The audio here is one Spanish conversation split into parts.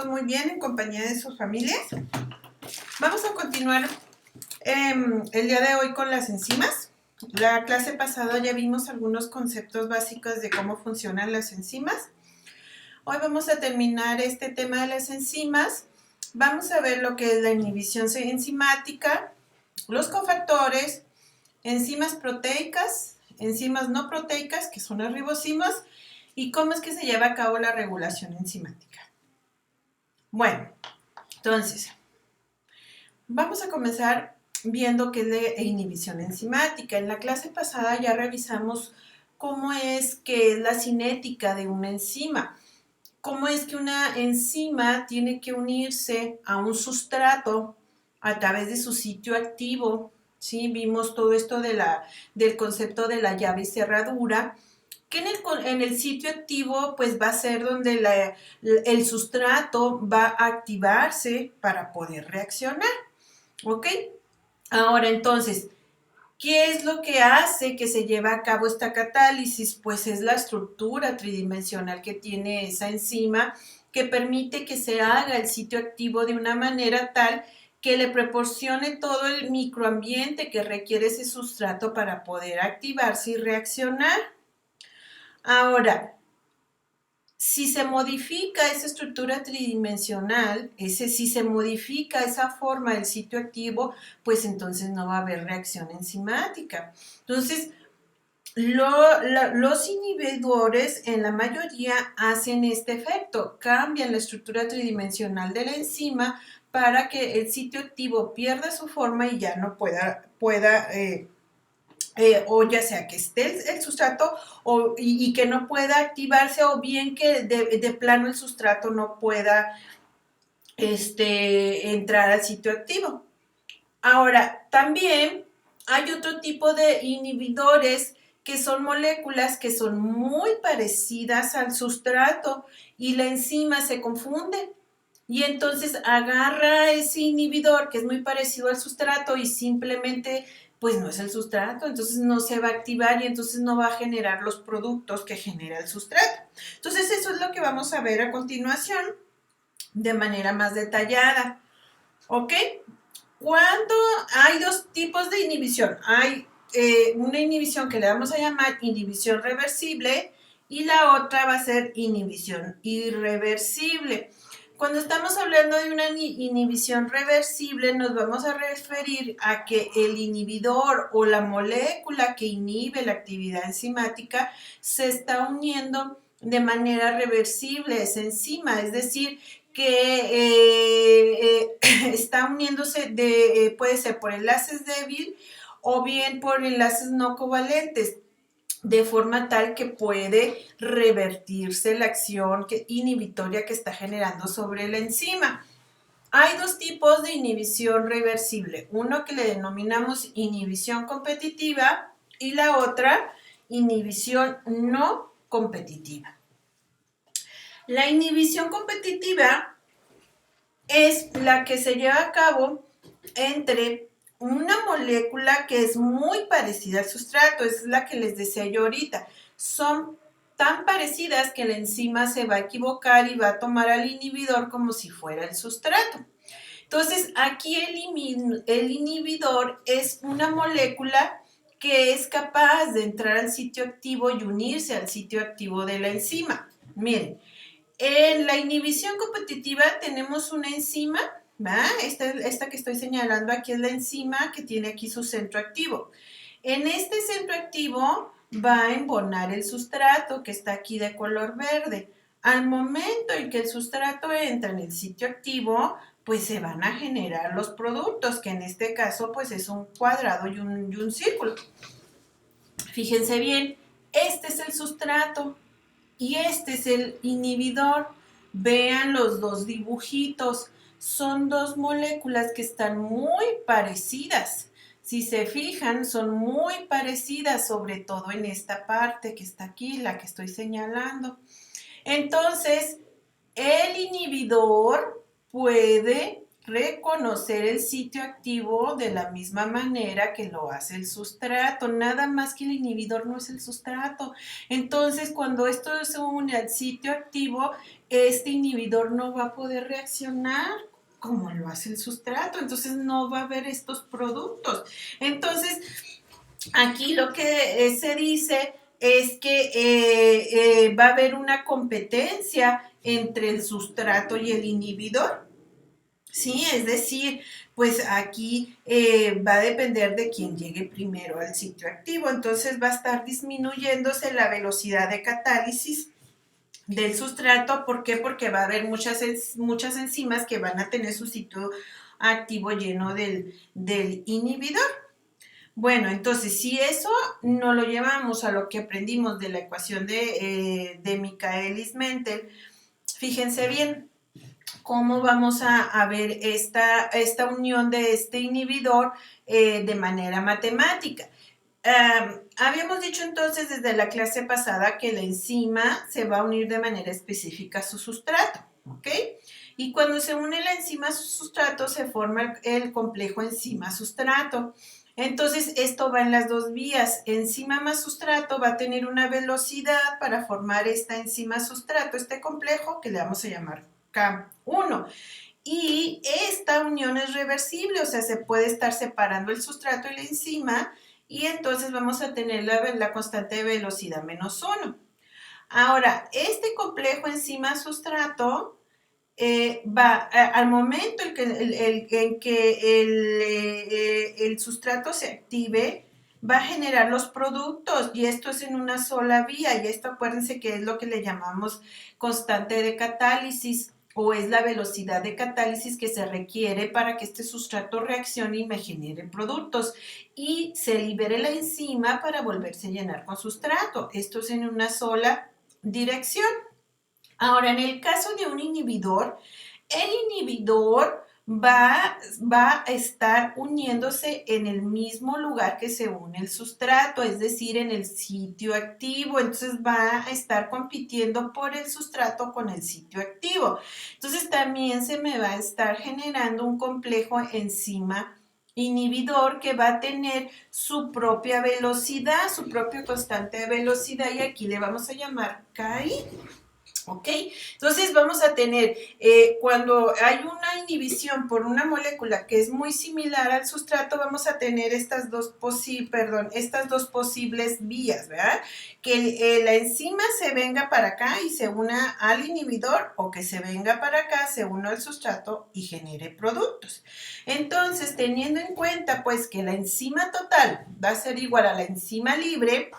todos muy bien en compañía de sus familias. Vamos a continuar el día de hoy con las enzimas. La clase pasada ya vimos algunos conceptos básicos de cómo funcionan las enzimas. Hoy vamos a terminar este tema de las enzimas. Vamos a ver lo que es la inhibición enzimática, los cofactores, enzimas proteicas, enzimas no proteicas, que son los ribosimas, y cómo es que se lleva a cabo la regulación enzimática. Bueno, entonces, vamos a comenzar viendo qué es la inhibición enzimática. En la clase pasada ya revisamos cómo es que es la cinética de una enzima. Cómo es que una enzima tiene que unirse a un sustrato a través de su sitio activo. ¿Sí? Vimos todo esto del concepto de la llave y cerradura, que en el sitio activo pues va a ser donde el sustrato va a activarse para poder reaccionar. ¿Ok? Ahora entonces, ¿qué es lo que hace que se lleve a cabo esta catálisis? Pues es la estructura tridimensional que tiene esa enzima, que permite que se haga el sitio activo de una manera tal que le proporcione todo el microambiente que requiere ese sustrato para poder activarse y reaccionar. Ahora, si se modifica esa estructura tridimensional, si se modifica esa forma del sitio activo, pues entonces no va a haber reacción enzimática. Entonces, los inhibidores en la mayoría hacen este efecto, cambian la estructura tridimensional de la enzima para que el sitio activo pierda su forma y ya no pueda o ya sea que esté el sustrato y que no pueda activarse, o bien que de plano el sustrato no pueda entrar al sitio activo. Ahora, también hay otro tipo de inhibidores que son moléculas que son muy parecidas al sustrato y la enzima se confunde. Y entonces agarra ese inhibidor que es muy parecido al sustrato y simplemente pues no es el sustrato, entonces no se va a activar y entonces no va a generar los productos que genera el sustrato. Entonces eso es lo que vamos a ver a continuación de manera más detallada. ¿Ok? Cuando hay dos tipos de inhibición, hay una inhibición que le vamos a llamar inhibición reversible y la otra va a ser inhibición irreversible. Cuando estamos hablando de una inhibición reversible, nos vamos a referir a que el inhibidor o la molécula que inhibe la actividad enzimática se está uniendo de manera reversible a esa enzima, es decir, que está uniéndose puede ser por enlaces débiles o bien por enlaces no covalentes, de forma tal que puede revertirse la acción inhibitoria que está generando sobre la enzima. Hay dos tipos de inhibición reversible, uno que le denominamos inhibición competitiva y la otra inhibición no competitiva. La inhibición competitiva es la que se lleva a cabo entre una molécula que es muy parecida al sustrato, es la que les decía yo ahorita. Son tan parecidas que la enzima se va a equivocar y va a tomar al inhibidor como si fuera el sustrato. Entonces, aquí el inhibidor es una molécula que es capaz de entrar al sitio activo y unirse al sitio activo de la enzima. Miren, en la inhibición competitiva tenemos una enzima, ¿va? Esta que estoy señalando aquí es la enzima que tiene aquí su centro activo. En este centro activo va a embonar el sustrato que está aquí de color verde. Al momento en que el sustrato entra en el sitio activo, pues se van a generar los productos, que en este caso pues es un cuadrado y un círculo. Fíjense bien, este es el sustrato y este es el inhibidor. Vean los dos dibujitos. Son dos moléculas que están muy parecidas. Si se fijan, son muy parecidas, sobre todo en esta parte que está aquí, la que estoy señalando. Entonces, el inhibidor puede reconocer el sitio activo de la misma manera que lo hace el sustrato, nada más que el inhibidor no es el sustrato. Entonces, cuando esto se une al sitio activo, este inhibidor no va a poder reaccionar como lo hace el sustrato, entonces no va a haber estos productos. Entonces, aquí lo que se dice es que va a haber una competencia entre el sustrato y el inhibidor. Sí, es decir, pues aquí va a depender de quién llegue primero al sitio activo, entonces va a estar disminuyéndose la velocidad de catálisis del sustrato. ¿Por qué? Porque va a haber muchas enzimas que van a tener su sitio activo lleno del inhibidor. Bueno, entonces, si eso no lo llevamos a lo que aprendimos de la ecuación de Michaelis-Menten, fíjense bien cómo vamos a ver esta unión de este inhibidor de manera matemática. Habíamos dicho entonces desde la clase pasada que la enzima se va a unir de manera específica a su sustrato, ¿ok? Y cuando se une la enzima a su sustrato se forma el complejo enzima-sustrato. Entonces, esto va en las dos vías. Enzima más sustrato va a tener una velocidad para formar esta enzima-sustrato, este complejo que le vamos a llamar K1. Y esta unión es reversible, o sea, se puede estar separando el sustrato y la enzima y entonces vamos a tener la constante de velocidad -1. Ahora, este complejo enzima-sustrato al momento en que el sustrato se active, va a generar los productos y esto es en una sola vía y esto acuérdense que es lo que le llamamos constante de catálisis o es la velocidad de catálisis que se requiere para que este sustrato reaccione y me genere productos y se libere la enzima para volverse a llenar con sustrato. Esto es en una sola dirección. Ahora, en el caso de un inhibidor, el inhibidor va a estar uniéndose en el mismo lugar que se une el sustrato, es decir, en el sitio activo. Entonces va a estar compitiendo por el sustrato con el sitio activo. Entonces también se me va a estar generando un complejo enzima inhibidor que va a tener su propia velocidad, su propia constante de velocidad y aquí le vamos a llamar KI. ¿Ok? Entonces vamos a tener, cuando hay una inhibición por una molécula que es muy similar al sustrato, vamos a tener estas dos posibles vías, ¿verdad? Que la enzima se venga para acá y se una al inhibidor o que se venga para acá, se una al sustrato y genere productos. Entonces, teniendo en cuenta pues que la enzima total va a ser igual a la enzima libre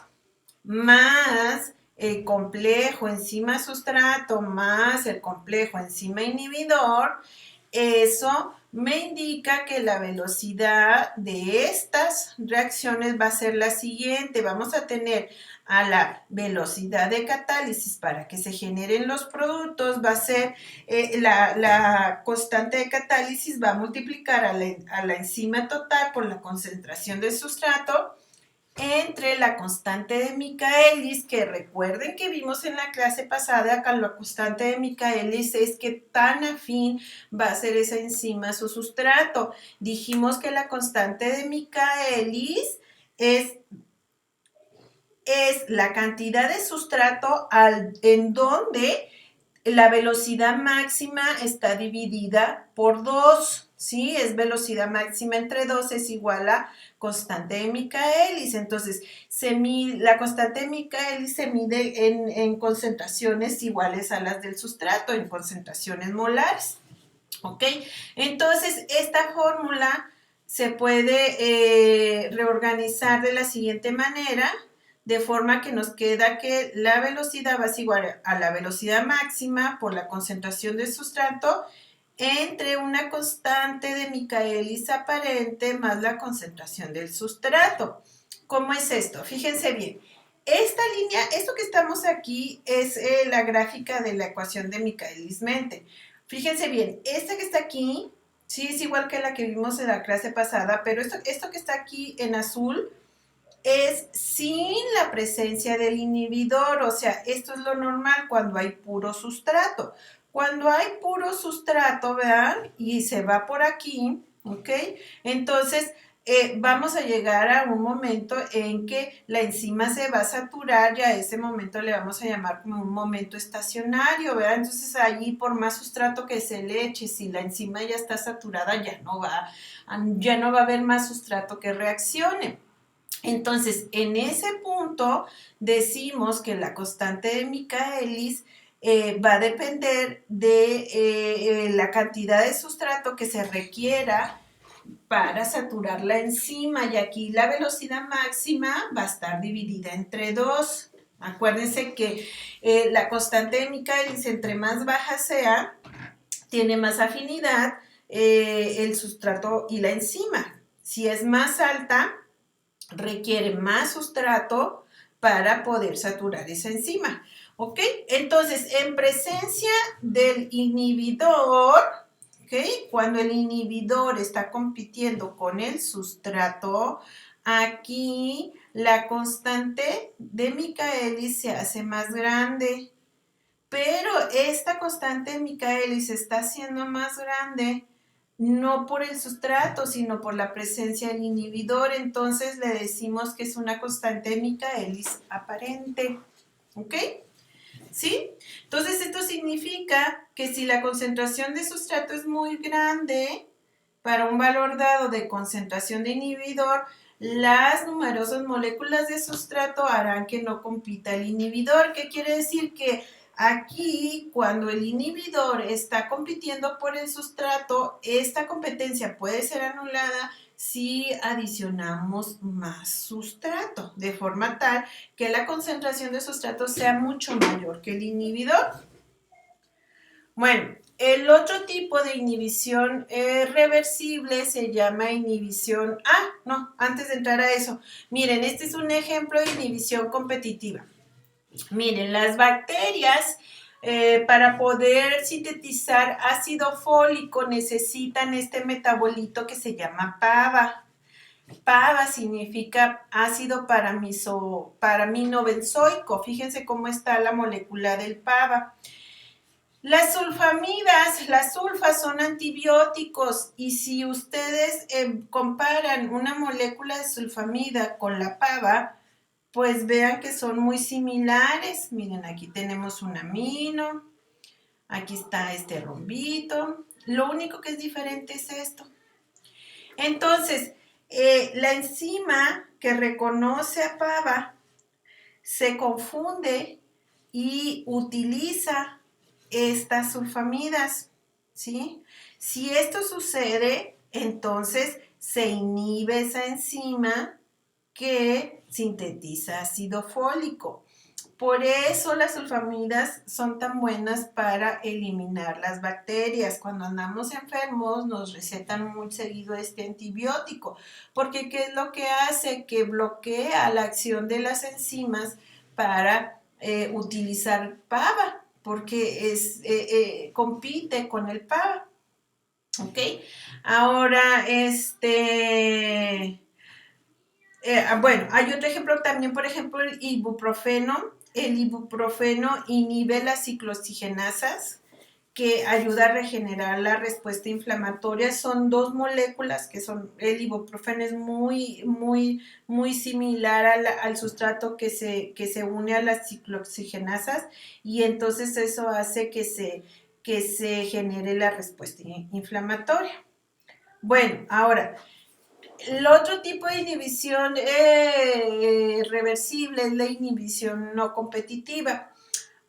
más el complejo enzima sustrato más el complejo enzima inhibidor, eso me indica que la velocidad de estas reacciones va a ser la siguiente. Vamos a tener a la velocidad de catálisis para que se generen los productos, va a ser la constante de catálisis va a multiplicar a la enzima total por la concentración del sustrato entre la constante de Michaelis, que recuerden que vimos en la clase pasada que la constante de Michaelis es que tan afín va a ser esa enzima a su sustrato. Dijimos que la constante de Michaelis es la cantidad de sustrato en donde la velocidad máxima está dividida por 2, ¿sí? Es velocidad máxima entre 2 es igual a constante de Michaelis. Entonces, la constante de Michaelis se mide en concentraciones iguales a las del sustrato, en concentraciones molares, ¿ok? Entonces, esta fórmula se puede reorganizar de la siguiente manera, de forma que nos queda que la velocidad va a ser igual a la velocidad máxima por la concentración del sustrato entre una constante de Michaelis aparente más la concentración del sustrato. ¿Cómo es esto? Fíjense bien. Esta línea, esto que estamos aquí es la gráfica de la ecuación de Michaelis-Menten. Fíjense bien, esta que está aquí, sí es igual que la que vimos en la clase pasada, pero esto que está aquí en azul es sin la presencia del inhibidor, o sea, esto es lo normal cuando hay puro sustrato. Cuando hay puro sustrato, vean, y se va por aquí, ¿ok? Entonces, vamos a llegar a un momento en que la enzima se va a saturar y a ese momento le vamos a llamar como un momento estacionario, ¿verdad? Entonces allí por más sustrato que se le eche, si la enzima ya está saturada, ya no va a haber más sustrato que reaccione. Entonces, en ese punto decimos que la constante de Michaelis va a depender de la cantidad de sustrato que se requiera para saturar la enzima, y aquí la velocidad máxima va a estar dividida entre 2. Acuérdense que la constante de Michaelis, entre más baja sea, tiene más afinidad el sustrato y la enzima. Si es más alta, requiere más sustrato para poder saturar esa enzima. ¿Ok? Entonces, en presencia del inhibidor, ¿ok? Cuando el inhibidor está compitiendo con el sustrato, aquí la constante de Michaelis se hace más grande. Pero esta constante de Michaelis se está haciendo más grande no por el sustrato, sino por la presencia del inhibidor. Entonces le decimos que es una constante de Michaelis aparente. ¿Ok? ¿Sí? Entonces esto significa que si la concentración de sustrato es muy grande, para un valor dado de concentración de inhibidor, las numerosas moléculas de sustrato harán que no compita el inhibidor. ¿Qué quiere decir? Que aquí, cuando el inhibidor está compitiendo por el sustrato, esta competencia puede ser anulada si adicionamos más sustrato, de forma tal que la concentración de sustrato sea mucho mayor que el inhibidor. Bueno, el otro tipo de inhibición reversible se llama inhibición... no, antes de entrar a eso, miren, este es un ejemplo de inhibición competitiva. Miren, las bacterias para poder sintetizar ácido fólico necesitan este metabolito que se llama PABA. PABA significa ácido paraminobenzoico. Fíjense cómo está la molécula del PABA. Las sulfamidas, las sulfas son antibióticos, y si ustedes comparan una molécula de sulfamida con la PABA, pues vean que son muy similares. Miren, aquí tenemos un amino, aquí está este rombito. Lo único que es diferente es esto. Entonces, la enzima que reconoce a PABA se confunde y utiliza estas sulfamidas, ¿sí? Si esto sucede, entonces se inhibe esa enzima que sintetiza ácido fólico. Por eso las sulfamidas son tan buenas para eliminar las bacterias. Cuando andamos enfermos nos recetan muy seguido este antibiótico, porque ¿qué es lo que hace? Que bloquea la acción de las enzimas para utilizar PABA, porque compite con el PABA. ¿Ok? Ahora, bueno, hay otro ejemplo también, por ejemplo, el ibuprofeno. El ibuprofeno inhibe las ciclooxigenasas, que ayuda a regenerar la respuesta inflamatoria. Son dos moléculas que son, el ibuprofeno es muy similar al sustrato que se une a las ciclooxigenasas, y entonces eso hace que se genere la respuesta inflamatoria. Bueno, ahora, el otro tipo de inhibición reversible es la inhibición no competitiva.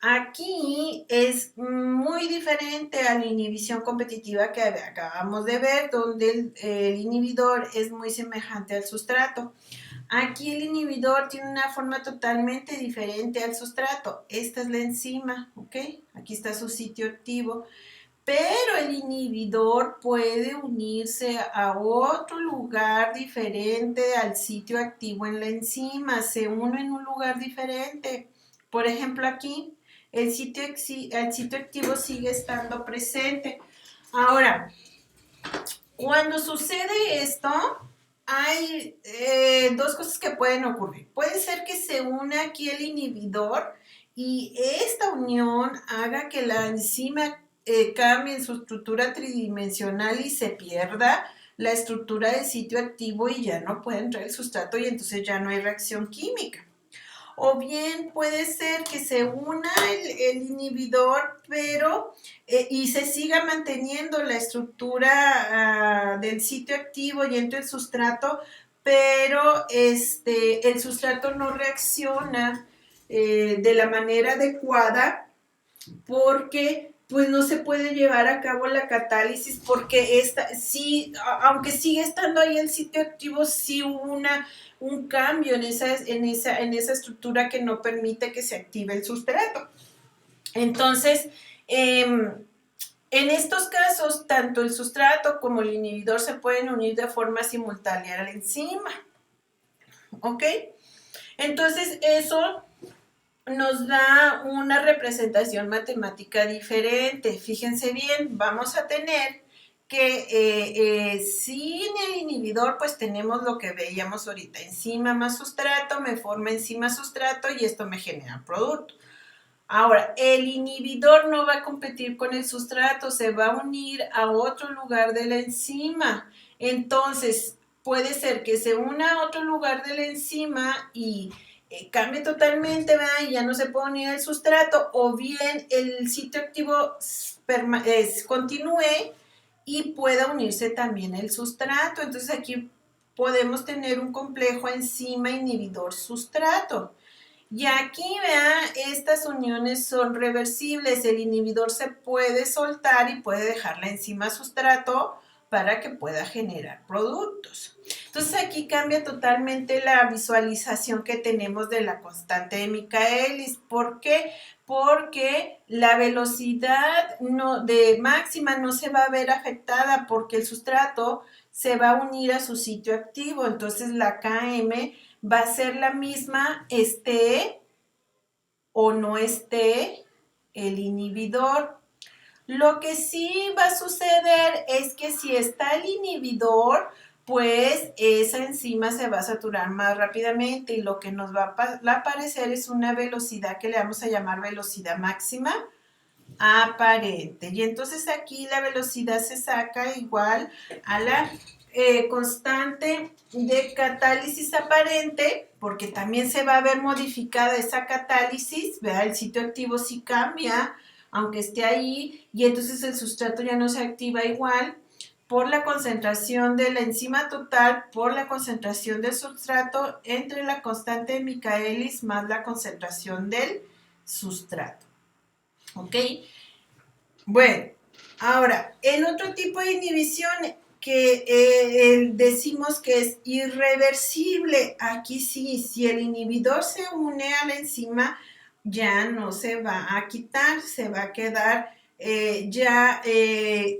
Aquí es muy diferente a la inhibición competitiva que acabamos de ver, donde el inhibidor es muy semejante al sustrato. Aquí el inhibidor tiene una forma totalmente diferente al sustrato. Esta es la enzima, ¿ok? Aquí está su sitio activo. Pero el inhibidor puede unirse a otro lugar diferente al sitio activo en la enzima. Se une en un lugar diferente. Por ejemplo, aquí el sitio activo sigue estando presente. Ahora, cuando sucede esto, hay dos cosas que pueden ocurrir. Puede ser que se una aquí el inhibidor y esta unión haga que la enzima cambie en su estructura tridimensional y se pierda la estructura del sitio activo y ya no puede entrar el sustrato y entonces ya no hay reacción química. O bien puede ser que se una el inhibidor, pero y se siga manteniendo la estructura del sitio activo y entre el sustrato, pero el sustrato no reacciona de la manera adecuada porque pues no se puede llevar a cabo la catálisis porque sí, aunque sigue estando ahí el sitio activo, sí hubo un cambio en esa estructura que no permite que se active el sustrato. Entonces, en estos casos, tanto el sustrato como el inhibidor se pueden unir de forma simultánea a la enzima. ¿Ok? Entonces, eso nos da una representación matemática diferente. Fíjense bien, vamos a tener que sin el inhibidor pues tenemos lo que veíamos ahorita, enzima más sustrato, me forma enzima sustrato y esto me genera producto. Ahora, el inhibidor no va a competir con el sustrato, se va a unir a otro lugar de la enzima. Entonces, puede ser que se una a otro lugar de la enzima y cambie totalmente, ¿verdad? Y ya no se puede unir al sustrato, o bien el sitio activo continúe y pueda unirse también el sustrato. Entonces, aquí podemos tener un complejo enzima inhibidor sustrato. Y aquí, vean, estas uniones son reversibles. El inhibidor se puede soltar y puede dejar la enzima sustrato para que pueda generar productos. Entonces aquí cambia totalmente la visualización que tenemos de la constante de Michaelis. ¿Por qué? Porque la velocidad de máxima no se va a ver afectada porque el sustrato se va a unir a su sitio activo. Entonces la Km va a ser la misma, esté o no esté el inhibidor. Lo que sí va a suceder es que si está el inhibidor, pues esa enzima se va a saturar más rápidamente y lo que nos va a aparecer es una velocidad que le vamos a llamar velocidad máxima aparente. Y entonces aquí la velocidad se saca igual a la constante de catálisis aparente, porque también se va a ver modificada esa catálisis, ¿verdad? El sitio activo sí cambia, aunque esté ahí, y entonces el sustrato ya no se activa igual por la concentración de la enzima total, por la concentración del sustrato entre la constante de Michaelis más la concentración del sustrato. ¿Ok? Bueno, ahora, el otro tipo de inhibición que decimos que es irreversible, aquí sí, si el inhibidor se une a la enzima, ya no se va a quitar, se va a quedar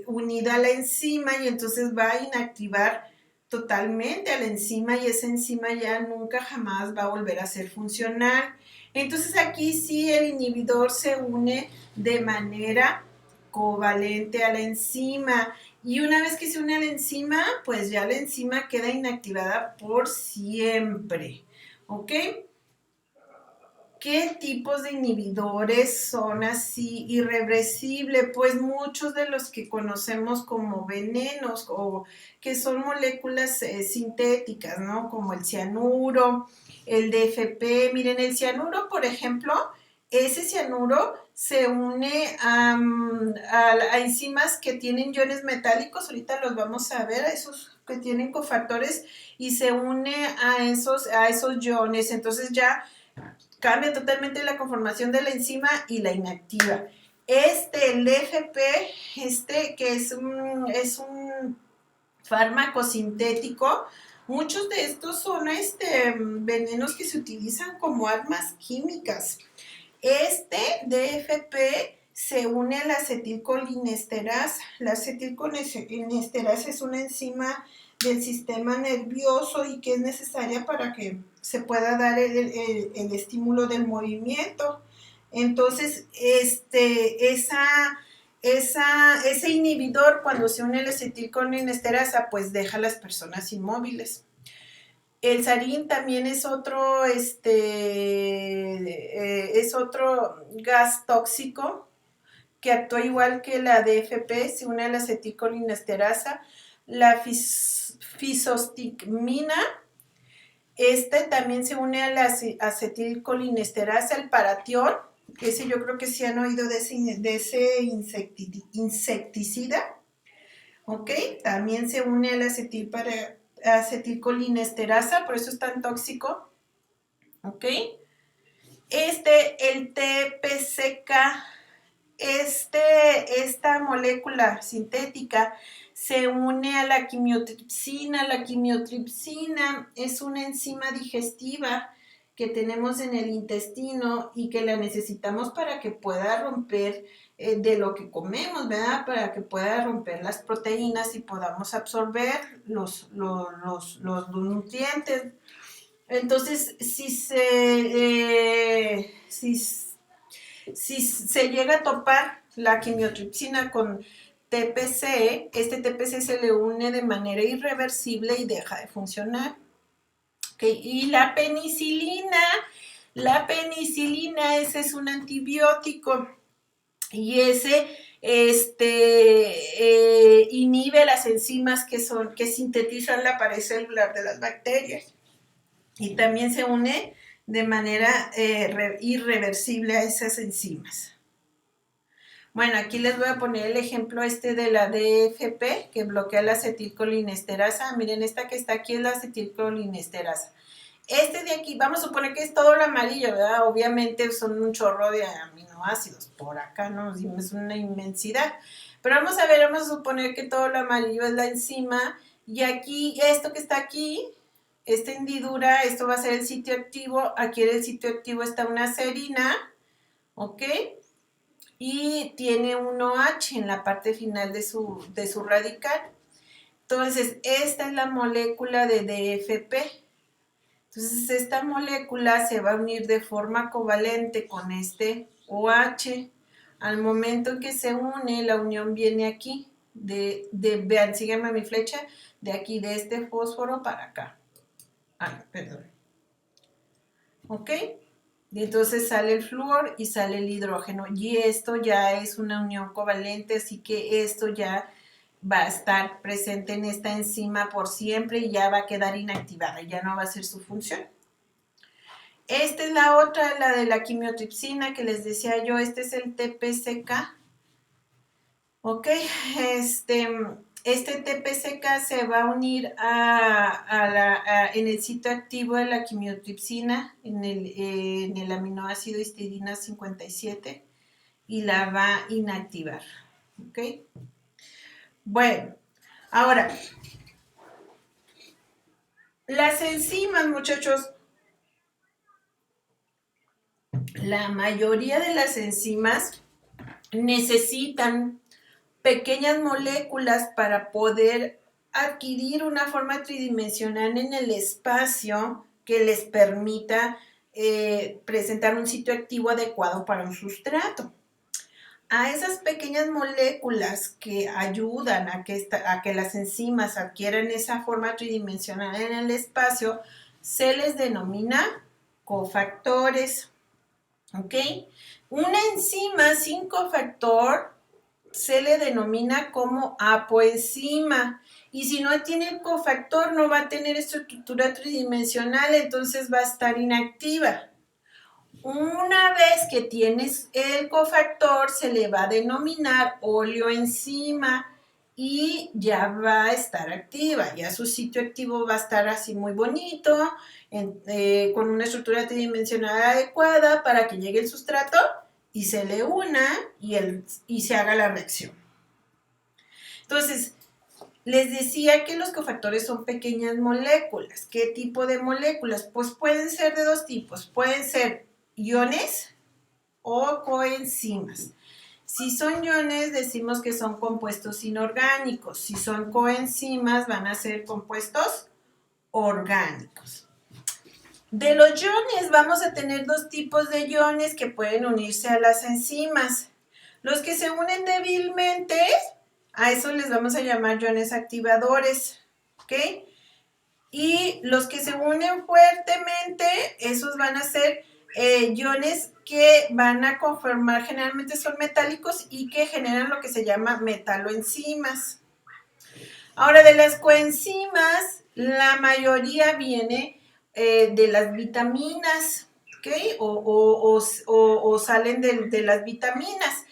unida a la enzima y entonces va a inactivar totalmente a la enzima y esa enzima ya nunca jamás va a volver a ser funcional. Entonces aquí sí el inhibidor se une de manera covalente a la enzima. Y una vez que se une a la enzima, pues ya la enzima queda inactivada por siempre. ¿Ok? ¿Qué tipos de inhibidores son así irreversibles? Pues muchos de los que conocemos como venenos o que son moléculas sintéticas, ¿no? Como el cianuro, el DFP. Miren, el cianuro, por ejemplo, ese cianuro se une a enzimas que tienen iones metálicos, ahorita los vamos a ver, a esos que tienen cofactores, y se une a esos iones, entonces ya cambia totalmente la conformación de la enzima y la inactiva. El FP, que es un fármaco sintético, muchos de estos son venenos que se utilizan como armas químicas. DFP se une a la acetilcolinesterasa. La acetilcolinesterasa es una enzima del sistema nervioso y que es necesaria para que se pueda dar el estímulo del movimiento. Entonces, ese inhibidor, cuando se une a la acetilcolinesterasa, pues deja a las personas inmóviles. El sarín también es otro gas tóxico que actúa igual que la DFP, se une a la acetilcolinesterasa la fisostigmina. También se une a la acetilcolinesterasa, el paratión. Ese yo creo que sí han oído de ese insecticida. ¿Ok? También se une a la acetilcolinesterasa, por eso es tan tóxico. ¿Ok? El TPCK, esta molécula sintética se une a la quimiotripsina. La quimiotripsina es una enzima digestiva que tenemos en el intestino y que la necesitamos para que pueda romper de lo que comemos, ¿verdad? Para que pueda romper las proteínas y podamos absorber los nutrientes. Entonces, si se llega a topar la quimiotripsina con TPC, este TPC se le une de manera irreversible y deja de funcionar. ¿Okay? Y la penicilina, ese es un antibiótico y ese inhibe las enzimas que sintetizan la pared celular de las bacterias. Y también se une de manera irreversible a esas enzimas. Bueno, aquí les voy a poner el ejemplo de la DFP, que bloquea la acetilcolinesterasa. Miren, esta que está aquí es la acetilcolinesterasa. De aquí, vamos a suponer que es todo lo amarillo, ¿verdad? Obviamente son un chorro de aminoácidos. Por acá no es una inmensidad. Pero vamos a suponer que todo lo amarillo es la enzima. Y aquí, esto que está aquí, esta hendidura, esto va a ser el sitio activo. Aquí en el sitio activo está una serina, ¿ok? Y tiene un OH en la parte final de su radical. Entonces, esta es la molécula de DFP. Entonces, esta molécula se va a unir de forma covalente con este OH. Al momento en que se une, la unión viene aquí. Vean, síganme mi flecha, de aquí, de este fósforo para acá. Perdón. ¿Ok? Y entonces sale el flúor y sale el hidrógeno. Y esto ya es una unión covalente, así que esto ya va a estar presente en esta enzima por siempre y ya va a quedar inactivada, ya no va a hacer su función. Esta es la otra, la de la quimiotripsina que les decía yo, este es el TPCK. ¿Ok? Este TPCK se va a unir en el sitio activo de la quimiotripsina, en el aminoácido histidina 57, y la va a inactivar. ¿Ok? Bueno, ahora, las enzimas, muchachos, la mayoría de las enzimas necesitan pequeñas moléculas para poder adquirir una forma tridimensional en el espacio que les permita presentar un sitio activo adecuado para un sustrato. A esas pequeñas moléculas que ayudan a que las enzimas adquieran esa forma tridimensional en el espacio, se les denomina cofactores. ¿Ok? Una enzima sin cofactor se le denomina como apoenzima. Y si no tiene el cofactor, no va a tener estructura tridimensional, entonces va a estar inactiva. Una vez que tienes el cofactor, se le va a denominar oleoenzima y ya va a estar activa. Ya su sitio activo va a estar así muy bonito, con una estructura tridimensional adecuada para que llegue el sustrato y se le una y se haga la reacción. Entonces, les decía que los cofactores son pequeñas moléculas. ¿Qué tipo de moléculas? Pues pueden ser de dos tipos. Pueden ser iones o coenzimas. Si son iones, decimos que son compuestos inorgánicos. Si son coenzimas, van a ser compuestos orgánicos. De los iones vamos a tener dos tipos de iones que pueden unirse a las enzimas. Los que se unen débilmente, a eso les vamos a llamar iones activadores, ¿ok? Y los que se unen fuertemente, esos van a ser iones que van a conformar, generalmente son metálicos y que generan lo que se llama metaloenzimas. Ahora, de las coenzimas, la mayoría viene de las vitaminas, ¿ok? O salen de las vitaminas.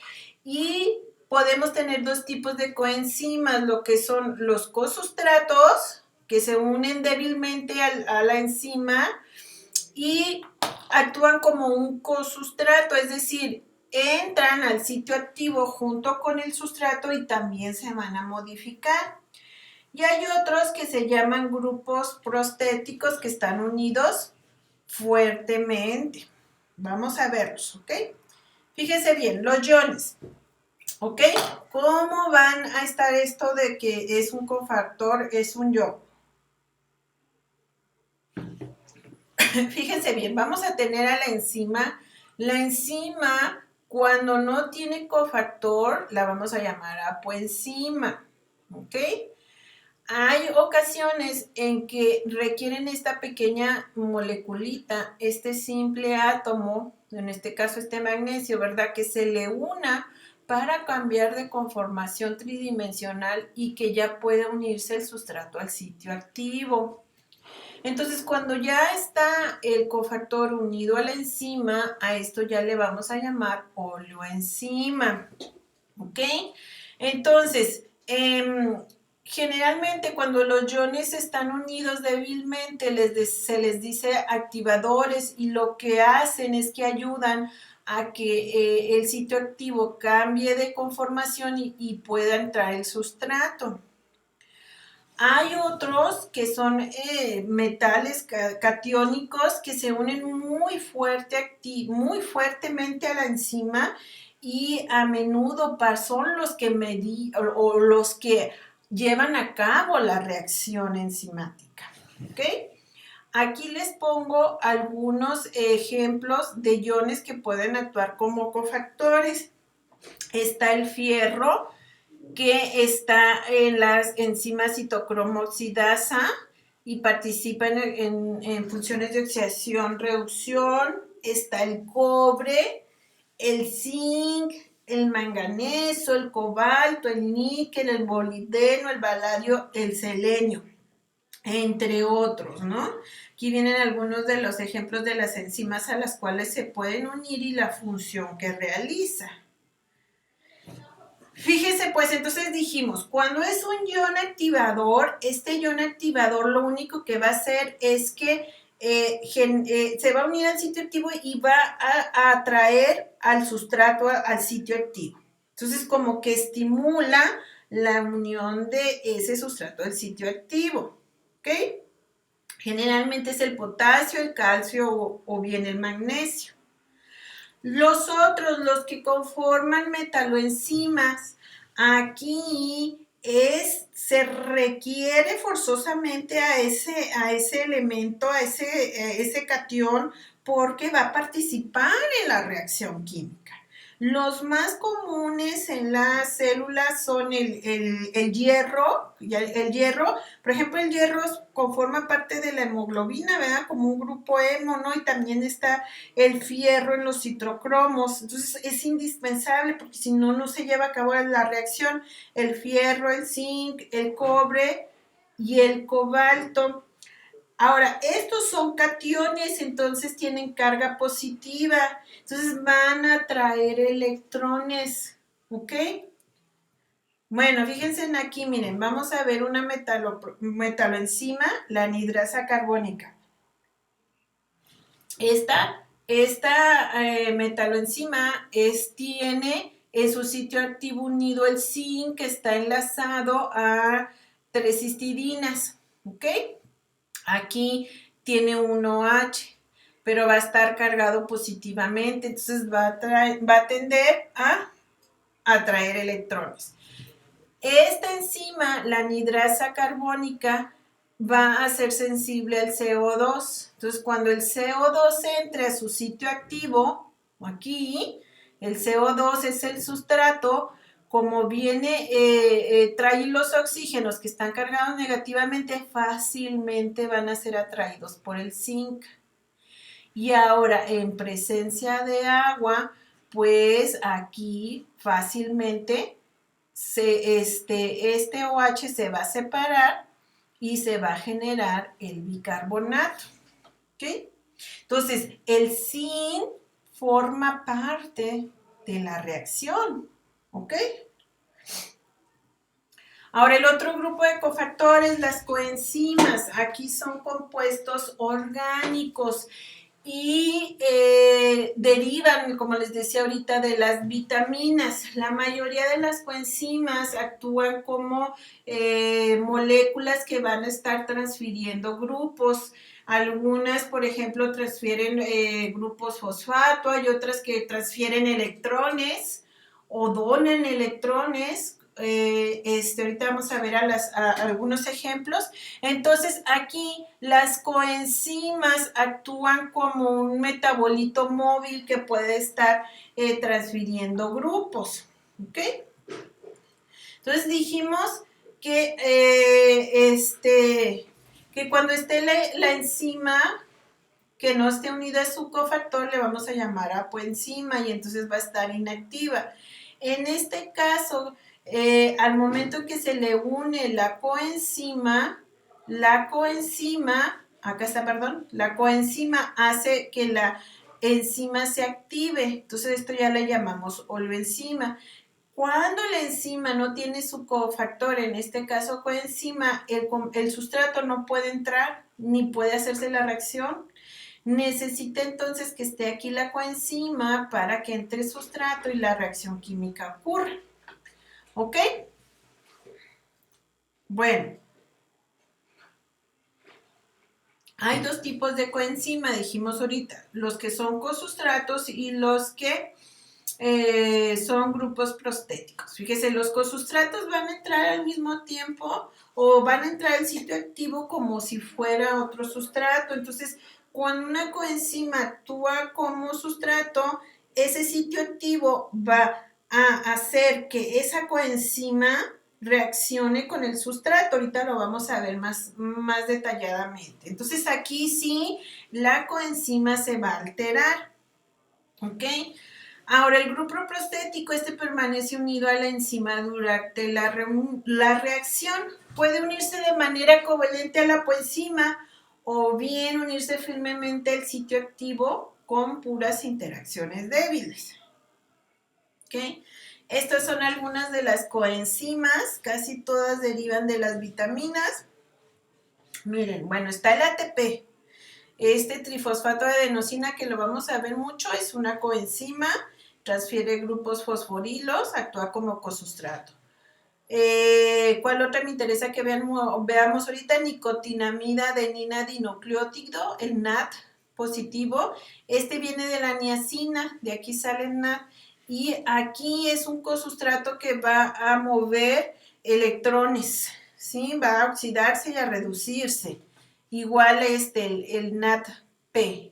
Y podemos tener dos tipos de coenzimas, lo que son los cosustratos, que se unen débilmente a la enzima y actúan como un cosustrato, es decir, entran al sitio activo junto con el sustrato y también se van a modificar. Y hay otros que se llaman grupos prostéticos que están unidos fuertemente. Vamos a verlos, ¿ok? Fíjense bien, los iones, ¿ok? ¿Cómo van a estar esto de que es un cofactor, es un ion? Fíjense bien, vamos a tener a la enzima. La enzima, cuando no tiene cofactor, la vamos a llamar apoenzima, ¿ok? Hay ocasiones en que requieren esta pequeña moleculita, este simple átomo, en este caso este magnesio, ¿verdad? Que se le una para cambiar de conformación tridimensional y que ya puede unirse el sustrato al sitio activo. Entonces, cuando ya está el cofactor unido a la enzima, a esto ya le vamos a llamar oleoenzima, ¿ok? Entonces, generalmente cuando los iones están unidos débilmente se les dice activadores y lo que hacen es que ayudan a que el sitio activo cambie de conformación y pueda entrar el sustrato. Hay otros que son metales catiónicos que se unen muy fuertemente a la enzima y a menudo son los que o los que llevan a cabo la reacción enzimática. ¿Ok? Aquí les pongo algunos ejemplos de iones que pueden actuar como cofactores. Está el fierro, que está en las enzimas citocromoxidasa y participa en funciones de oxidación, reducción. Está el cobre, el zinc, el manganeso, el cobalto, el níquel, el molibdeno, el valadio, el selenio, entre otros, ¿no? Aquí vienen algunos de los ejemplos de las enzimas a las cuales se pueden unir y la función que realiza. Fíjese, pues entonces dijimos, cuando es un ion activador, este ion activador lo único que va a hacer es que se va a unir al sitio activo y va a atraer al sustrato al sitio activo. Entonces, como que estimula la unión de ese sustrato al sitio activo, ¿ok? Generalmente es el potasio, el calcio o bien el magnesio. Los otros, los que conforman metaloenzimas, aquí se requiere forzosamente a ese elemento, a ese catión, porque va a participar en la reacción química. Los más comunes en las células son el hierro. El hierro, por ejemplo, el hierro conforma parte de la hemoglobina, ¿verdad? Como un grupo hemo, ¿no? Y también está el fierro en los citrocromos. Entonces es indispensable porque si no, no se lleva a cabo la reacción. El fierro, el zinc, el cobre y el cobalto. Ahora, estos son cationes, entonces tienen carga positiva, entonces van a traer electrones, ¿ok? Bueno, fíjense en aquí, miren, vamos a ver una metaloenzima, la anhidrasa carbónica. Esta metaloenzima tiene en su sitio activo unido el zinc, que está enlazado a 3 histidinas, ¿ok? Aquí tiene un OH, pero va a estar cargado positivamente, entonces va a tender a atraer electrones. Esta enzima, la anhidrasa carbónica, va a ser sensible al CO2. Entonces, cuando el CO2 entre a su sitio activo, aquí, el CO2 es el sustrato, como viene, trae los oxígenos que están cargados negativamente, fácilmente van a ser atraídos por el zinc. Y ahora, en presencia de agua, pues aquí fácilmente este OH se va a separar y se va a generar el bicarbonato. ¿Ok? Entonces, el zinc forma parte de la reacción. ¿Ok? Ahora, el otro grupo de cofactores, las coenzimas. Aquí son compuestos orgánicos y derivan, como les decía ahorita, de las vitaminas. La mayoría de las coenzimas actúan como moléculas que van a estar transfiriendo grupos. Algunas, por ejemplo, transfieren grupos fosfato, hay otras que transfieren electrones o donan electrones. Ahorita vamos a ver algunos ejemplos. Entonces, aquí las coenzimas actúan como un metabolito móvil que puede estar transfiriendo grupos. ¿Ok? Entonces dijimos que, que cuando esté la enzima que no esté unida a su cofactor, le vamos a llamar apoenzima y entonces va a estar inactiva. En este caso, al momento que se le une la coenzima hace que la enzima se active. Entonces esto ya le llamamos oloenzima. Cuando la enzima no tiene su cofactor, en este caso coenzima, el sustrato no puede entrar ni puede hacerse la reacción. Necesita entonces que esté aquí la coenzima para que entre el sustrato y la reacción química ocurra. ¿Ok? Bueno. Hay dos tipos de coenzima, dijimos ahorita. Los que son cosustratos y los que son grupos prostéticos. Fíjese, los cosustratos van a entrar al mismo tiempo o van a entrar al sitio activo como si fuera otro sustrato. Entonces, cuando una coenzima actúa como sustrato, ese sitio activo va a hacer que esa coenzima reaccione con el sustrato. Ahorita lo vamos a ver más detalladamente. Entonces, aquí sí, la coenzima se va a alterar. ¿Ok? Ahora, el grupo prostético, permanece unido a la enzima durante la reacción. Puede unirse de manera covalente a la coenzima o bien unirse firmemente al sitio activo con puras interacciones débiles. ¿Ok? Estas son algunas de las coenzimas, casi todas derivan de las vitaminas. Miren, bueno, está el ATP. Trifosfato de adenosina, que lo vamos a ver mucho, es una coenzima, transfiere grupos fosforilos, actúa como cosustrato. ¿Cuál otra me interesa que veamos ahorita? Nicotinamida adenina dinucleótido, el NAD positivo. Viene de la niacina, de aquí sale el NAD. Y aquí es un cosustrato que va a mover electrones, ¿sí? Va a oxidarse y a reducirse. Igual el NADP.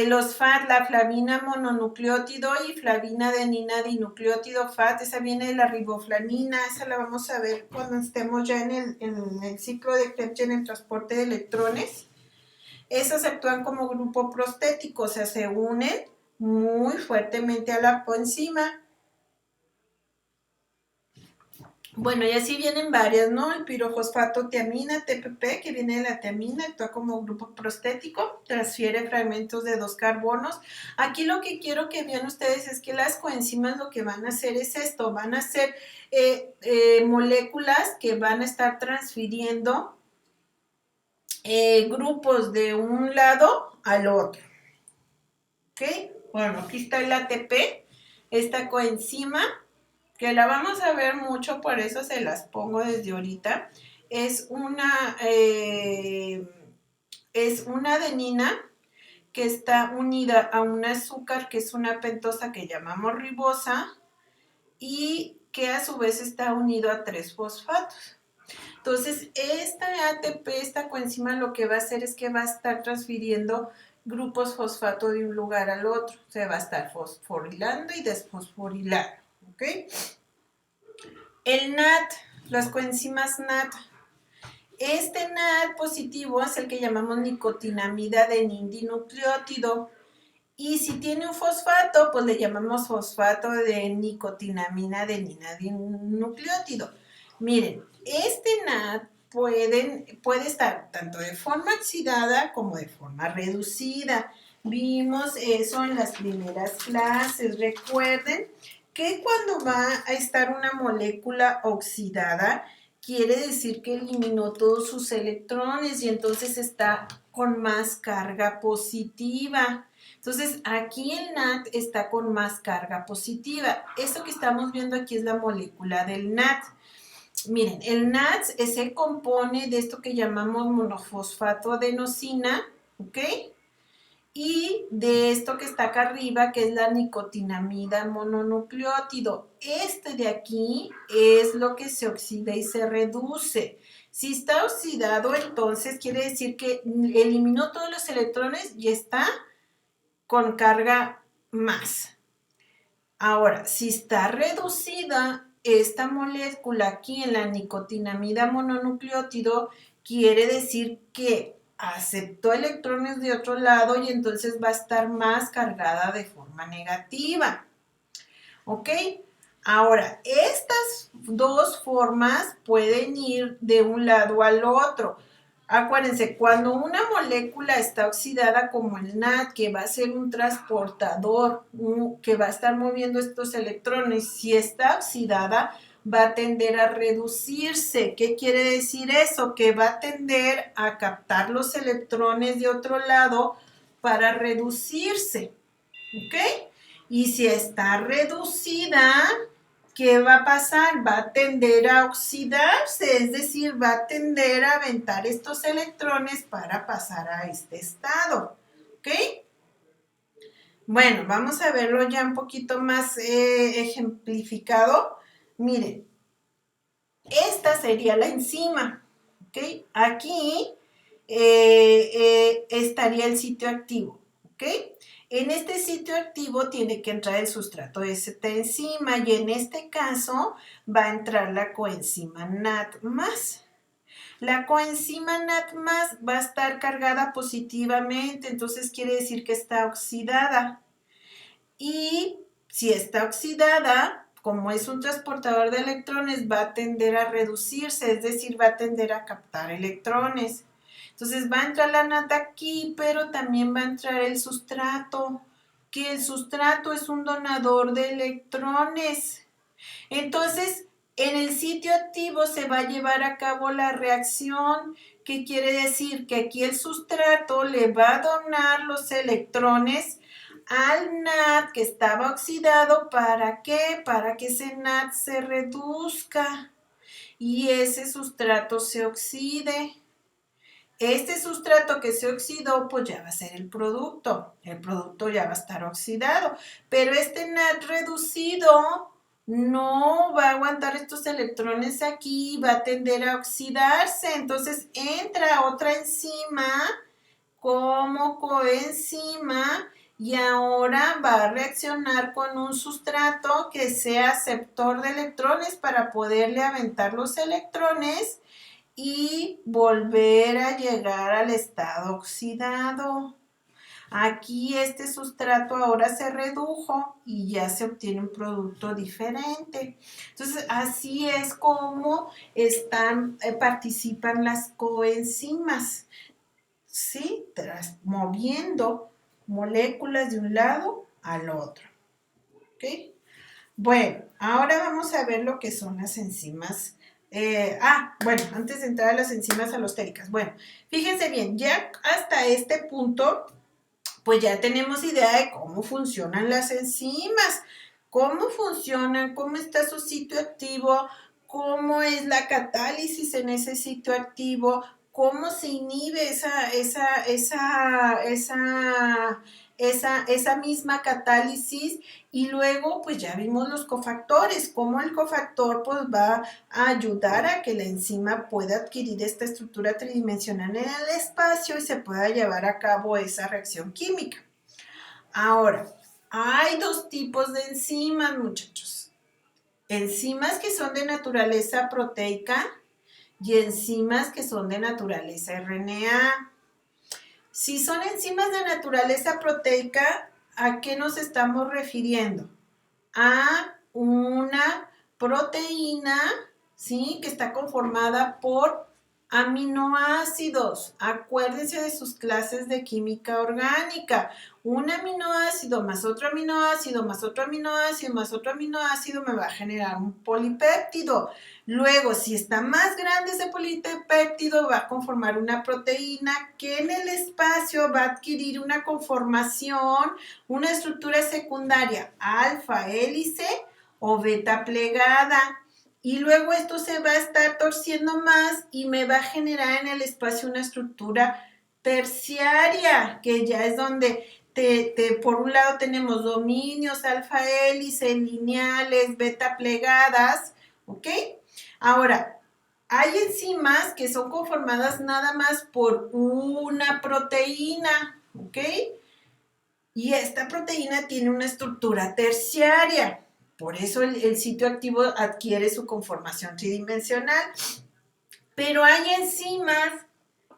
Los FAT, la flavina mononucleótido y flavina adenina dinucleótido FAT, esa viene de la riboflavina, esa la vamos a ver cuando estemos ya en el ciclo de Krebs, en el transporte de electrones. Esas actúan como grupo prostético, o sea, se unen muy fuertemente a la coenzima. Bueno, y así vienen varias, ¿no? El pirofosfato tiamina, TPP, que viene de la tiamina, actúa como grupo prostético, transfiere fragmentos de 2 carbonos. Aquí lo que quiero que vean ustedes es que las coenzimas lo que van a hacer es esto, van a ser moléculas que van a estar transfiriendo grupos de un lado al otro. ¿Ok? Bueno, aquí está el ATP, esta coenzima, que la vamos a ver mucho, por eso se las pongo desde ahorita. Es una adenina que está unida a un azúcar que es una pentosa que llamamos ribosa y que a su vez está unido a 3 fosfatos. Entonces, esta ATP, esta coenzima, lo que va a hacer es que va a estar transfiriendo grupos fosfato de un lugar al otro. O sea, va a estar fosforilando y desfosforilando. ¿Ok? El NAT, las coenzimas NAT. NAT positivo es el que llamamos nicotinamida adenina dinucleótido Y si tiene un fosfato, pues le llamamos fosfato de nicotinamina nucleótido. Miren, este NAD puede estar tanto de forma oxidada como de forma reducida. Vimos eso en las primeras clases. Recuerden que cuando va a estar una molécula oxidada, quiere decir que eliminó todos sus electrones y entonces está con más carga positiva. Entonces, aquí el NAD está con más carga positiva. Esto que estamos viendo aquí es la molécula del NAD. Miren, el NAD se compone de esto que llamamos monofosfato adenosina, ¿ok? Y de esto que está acá arriba, que es la nicotinamida mononucleótido. Este de aquí es lo que se oxida y se reduce. Si está oxidado, entonces quiere decir que eliminó todos los electrones y está con carga más. Ahora, si está reducida esta molécula aquí en la nicotinamida mononucleótido, quiere decir que aceptó electrones de otro lado y entonces va a estar más cargada de forma negativa. ¿Ok? Ahora, estas dos formas pueden ir de un lado al otro. Acuérdense, cuando una molécula está oxidada como el NAD, que va a ser un transportador, que va a estar moviendo estos electrones, si está oxidada, va a tender a reducirse. ¿Qué quiere decir eso? Que va a tender a captar los electrones de otro lado para reducirse. ¿Ok? Y si está reducida, ¿qué va a pasar? Va a tender a oxidarse, es decir, va a tender a aventar estos electrones para pasar a este estado. ¿Ok? Bueno, vamos a verlo ya un poquito más ejemplificado. Miren, esta sería la enzima. ¿Ok? Aquí estaría el sitio activo. ¿Ok? En este sitio activo tiene que entrar el sustrato de esta enzima y en este caso va a entrar la coenzima NAD+. La coenzima NAD+ va a estar cargada positivamente, entonces quiere decir que está oxidada. Y si está oxidada, como es un transportador de electrones, va a tender a reducirse, es decir, va a tender a captar electrones. Entonces va a entrar la NAD aquí, pero también va a entrar el sustrato, que el sustrato es un donador de electrones. Entonces, en el sitio activo se va a llevar a cabo la reacción, que quiere decir que aquí el sustrato le va a donar los electrones al NAD que estaba oxidado. ¿Para qué? Para que ese NAD se reduzca y ese sustrato se oxide. Este sustrato que se oxidó, pues ya va a ser el producto. El producto ya va a estar oxidado. Pero este NAD reducido no va a aguantar estos electrones aquí, va a tender a oxidarse. Entonces entra otra enzima como coenzima y ahora va a reaccionar con un sustrato que sea aceptor de electrones para poderle aventar los electrones y volver a llegar al estado oxidado. Aquí este sustrato ahora se redujo y ya se obtiene un producto diferente. Entonces, así es como participan las coenzimas, ¿sí? Moviendo moléculas de un lado al otro. ¿Ok? Bueno, ahora vamos a ver lo que son las enzimas. Bueno, antes de entrar a las enzimas alostéricas. Bueno, fíjense bien, ya hasta este punto, pues ya tenemos idea de cómo funcionan las enzimas, cómo funcionan, cómo está su sitio activo, cómo es la catálisis en ese sitio activo, cómo se inhibe esa misma catálisis. Y luego pues ya vimos los cofactores, cómo el cofactor pues va a ayudar a que la enzima pueda adquirir esta estructura tridimensional en el espacio y se pueda llevar a cabo esa reacción química. Ahora, hay dos tipos de enzimas, muchachos. Enzimas que son de naturaleza proteica y enzimas que son de naturaleza RNA. Si son enzimas de naturaleza proteica, ¿a qué nos estamos refiriendo? A una proteína, ¿sí? Que está conformada por aminoácidos. Acuérdense de sus clases de química orgánica. Un aminoácido más otro aminoácido más otro aminoácido más otro aminoácido me va a generar un polipéptido. Luego, si está más grande ese polipéptido, va a conformar una proteína que en el espacio va a adquirir una conformación, una estructura secundaria, alfa hélice o beta plegada. Y luego esto se va a estar torciendo más y me va a generar en el espacio una estructura terciaria, que ya es donde por un lado tenemos dominios, alfa hélice, lineales, beta plegadas, ¿ok? Ahora, hay enzimas que son conformadas nada más por una proteína, ¿ok? Y esta proteína tiene una estructura terciaria. Por eso el sitio activo adquiere su conformación tridimensional. Pero hay enzimas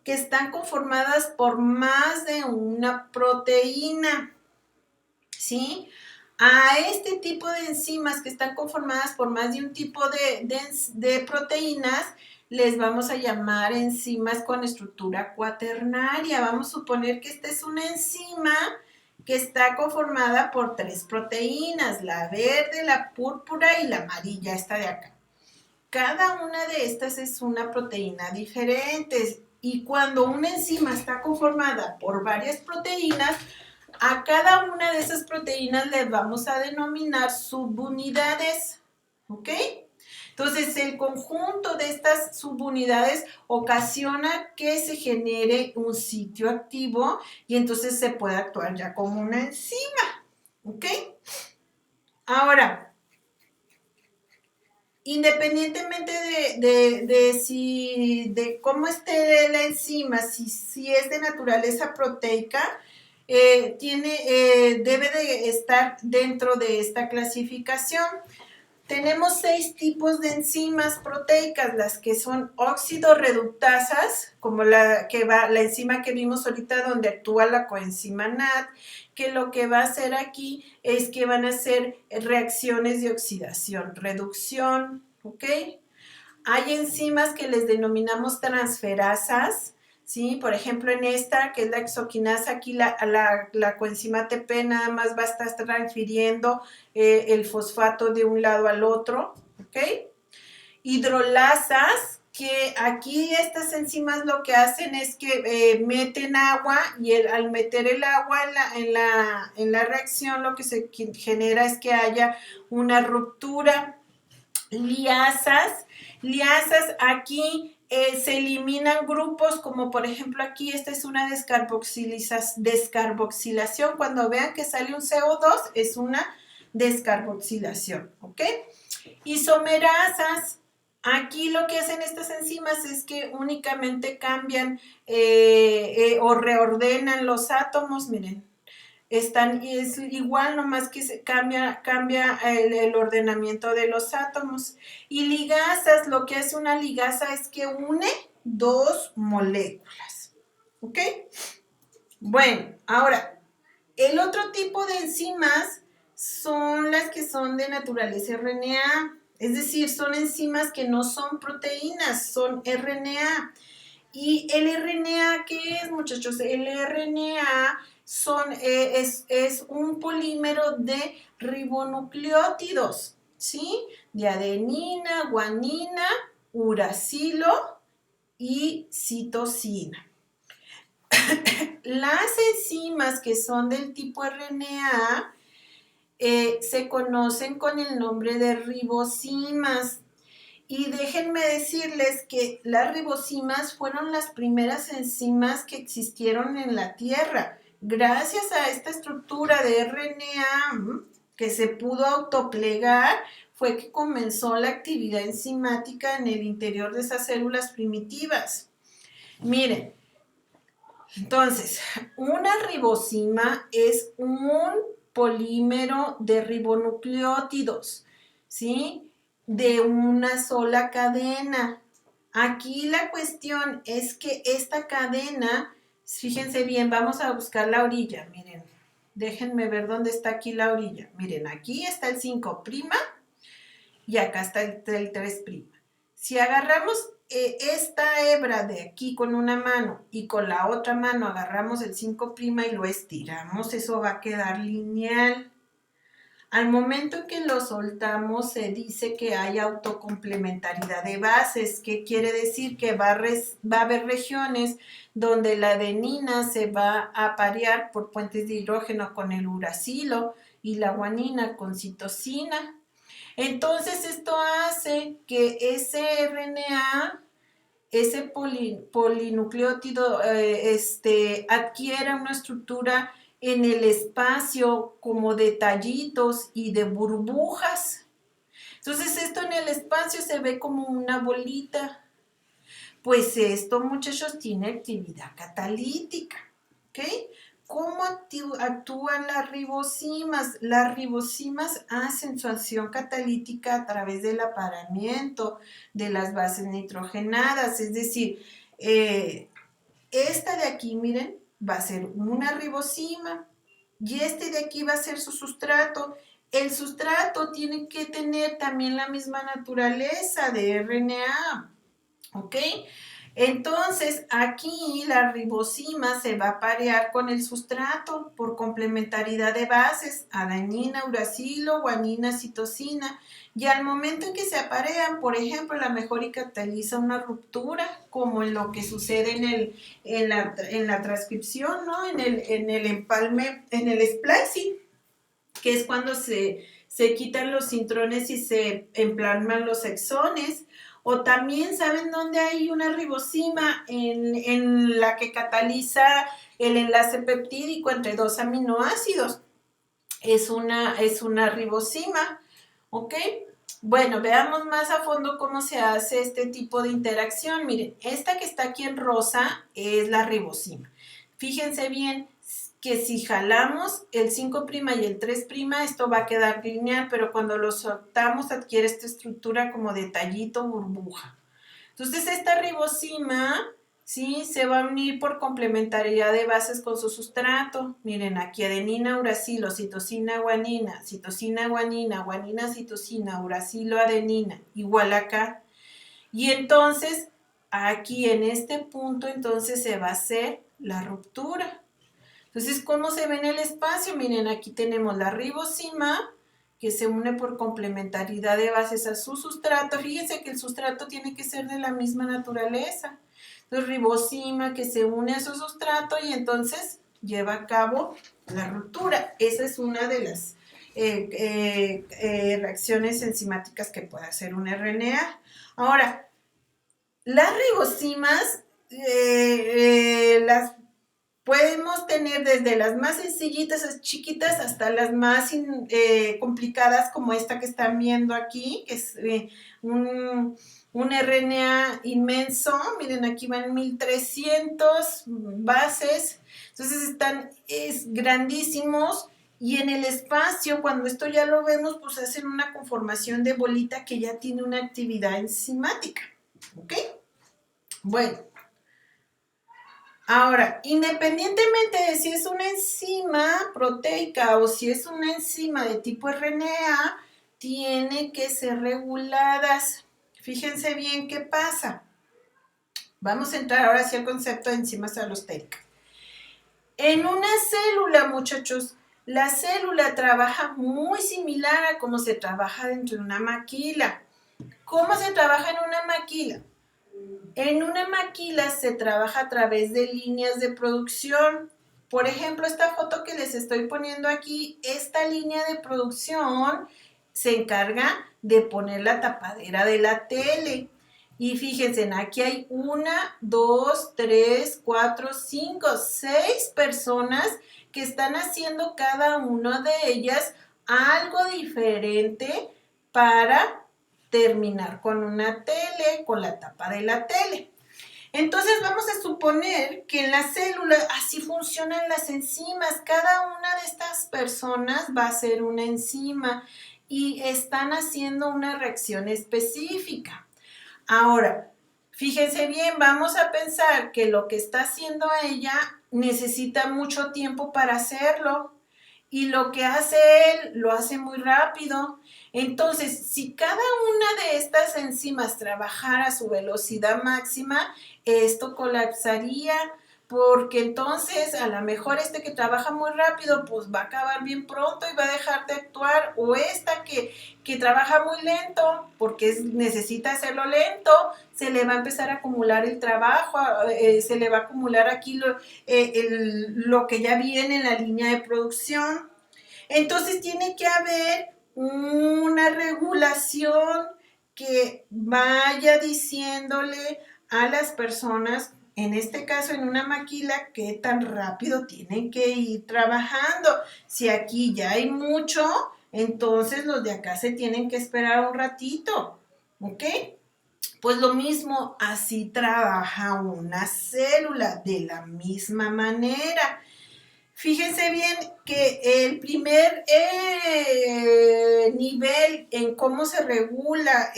que están conformadas por más de una proteína, ¿sí? A este tipo de enzimas que están conformadas por más de un tipo de proteínas, les vamos a llamar enzimas con estructura cuaternaria. Vamos a suponer que esta es una enzima que está conformada por 3 proteínas, la verde, la púrpura y la amarilla, esta de acá. Cada una de estas es una proteína diferente y cuando una enzima está conformada por varias proteínas, a cada una de esas proteínas les vamos a denominar subunidades, ¿ok? Entonces, el conjunto de estas subunidades ocasiona que se genere un sitio activo y entonces se puede actuar ya como una enzima, ¿ok? Ahora, independientemente de cómo esté la enzima, si es de naturaleza proteica, debe de estar dentro de esta clasificación. Tenemos 6 tipos de enzimas proteicas, las que son oxidorreductasas, como la enzima que vimos ahorita donde actúa la coenzima NAD, que lo que va a hacer aquí es que van a hacer reacciones de oxidación, reducción, ¿ok? Hay enzimas que les denominamos transferasas, ¿sí? Por ejemplo, en esta, que es la exoquinasa, aquí la coenzima ATP nada más va a estar transfiriendo el fosfato de un lado al otro, ¿ok? Hidrolasas, que aquí estas enzimas lo que hacen es que meten agua y al meter el agua en la reacción lo que se genera es que haya una ruptura. Liasas aquí se eliminan grupos como por ejemplo aquí esta es una descarboxilación, cuando vean que sale un CO2 es una descarboxilación, ¿ok? Isomerasas, aquí lo que hacen estas enzimas es que únicamente cambian o reordenan los átomos, miren, es igual, nomás que se cambia el ordenamiento de los átomos. Y ligasas, lo que hace una ligasa es que une 2 moléculas. ¿Ok? Bueno, ahora, el otro tipo de enzimas son las que son de naturaleza RNA. Es decir, son enzimas que no son proteínas, son RNA. ¿Y el RNA qué es, muchachos? El RNA es un polímero de ribonucleótidos, ¿sí? De adenina, guanina, uracilo y citosina. Las enzimas que son del tipo RNA se conocen con el nombre de ribosimas. Y déjenme decirles que las ribosimas fueron las primeras enzimas que existieron en la Tierra. Gracias a esta estructura de RNA que se pudo autoplegar, fue que comenzó la actividad enzimática en el interior de esas células primitivas. Miren, entonces, una ribosima es un polímero de ribonucleótidos, ¿sí? De una sola cadena. Aquí la cuestión es que esta cadena, fíjense bien, vamos a buscar la orilla, miren. Déjenme ver dónde está aquí la orilla. Miren, aquí está el 5' y acá está el 3'. Si agarramos esta hebra de aquí con una mano y con la otra mano agarramos el 5' y lo estiramos, eso va a quedar lineal. Al momento en que lo soltamos, se dice que hay autocomplementariedad de bases. ¿Qué quiere decir? Que va a haber regiones donde la adenina se va a parear por puentes de hidrógeno con el uracilo y la guanina con citosina. Entonces, esto hace que ese RNA, ese polinucleótido, adquiera una estructura en el espacio como de tallitos y de burbujas. Entonces esto en el espacio se ve como una bolita. Pues esto, muchachos, tiene actividad catalítica. ¿Ok? ¿Cómo actúan las ribosimas? Las ribosimas hacen su acción catalítica a través del apareamiento de las bases nitrogenadas. Es decir, esta de aquí, miren, va a ser una ribosima y este de aquí va a ser su sustrato. El sustrato tiene que tener también la misma naturaleza de RNA, ¿ok? Entonces, aquí la ribosima se va a parear con el sustrato por complementariedad de bases, adenina, uracilo, guanina, citosina. Y al momento en que se aparean, por ejemplo, la mejor y cataliza una ruptura, como en lo que sucede en la transcripción, ¿no? En el empalme, en el splicing, que es cuando se quitan los intrones y se empalman los exones. O también, ¿saben dónde hay una ribosima? En la que cataliza el enlace peptídico entre dos aminoácidos. Es una ribosima, ¿ok? Bueno, veamos más a fondo cómo se hace este tipo de interacción. Miren, esta que está aquí en rosa es la ribosima. Fíjense bien que si jalamos el 5' y el 3', esto va a quedar lineal, pero cuando lo soltamos adquiere esta estructura como de tallito burbuja. Entonces esta ribosima, ¿sí?, se va a unir por complementariedad de bases con su sustrato. Miren, aquí adenina, uracilo, citosina, guanina, guanina, citosina, uracilo, adenina, igual acá. Y entonces, aquí en este punto, entonces se va a hacer la ruptura. Entonces, ¿cómo se ve en el espacio? Miren, aquí tenemos la ribosima, que se une por complementariedad de bases a su sustrato. Fíjense que el sustrato tiene que ser de la misma naturaleza. Entonces, ribosima que se une a su sustrato y entonces lleva a cabo la ruptura. Esa es una de las reacciones enzimáticas que puede hacer un RNA. Ahora, las ribosimas, las podemos tener desde las más sencillitas, chiquitas, hasta las más complicadas, como esta que están viendo aquí, que es un RNA inmenso. Miren, aquí van 1300 bases. Entonces es grandísimos. Y en el espacio, cuando esto ya lo vemos, pues hacen una conformación de bolita que ya tiene una actividad enzimática. ¿Ok? Bueno. Ahora, independientemente de si es una enzima proteica o si es una enzima de tipo RNA, tiene que ser reguladas. Fíjense bien qué pasa. Vamos a entrar ahora sí al concepto de enzimas alostéricas. En una célula, muchachos, la célula trabaja muy similar a cómo se trabaja dentro de una maquila. ¿Cómo se trabaja en una maquila? En una maquila se trabaja a través de líneas de producción. Por ejemplo, esta foto que les estoy poniendo aquí, esta línea de producción se encarga de poner la tapadera de la tele. Y fíjense, aquí hay 1, 2, 3, 4, 5, 6 personas que están haciendo cada una de ellas algo diferente para terminar con una tele, con la tapa de la tele. Entonces vamos a suponer que en la célula así funcionan las enzimas. Cada una de estas personas va a ser una enzima y están haciendo una reacción específica. Ahora, fíjense bien, vamos a pensar que lo que está haciendo ella necesita mucho tiempo para hacerlo. y lo que hace él lo hace muy rápido. Entonces, si cada una de estas enzimas trabajara a su velocidad máxima, esto colapsaría, porque entonces a lo mejor este que trabaja muy rápido pues va a acabar bien pronto y va a dejar de actuar, o esta que trabaja muy lento porque necesita hacerlo lento, se le va a empezar a acumular el trabajo, se le va a acumular aquí lo que ya viene en la línea de producción. Entonces tiene que haber una regulación que vaya diciéndole a las personas, en este caso en una maquila, qué tan rápido tienen que ir trabajando. Si aquí ya hay mucho, entonces los de acá se tienen que esperar un ratito, ¿ok? Pues lo mismo, así trabaja una célula de la misma manera. Fíjense bien que el primer nivel en cómo se regula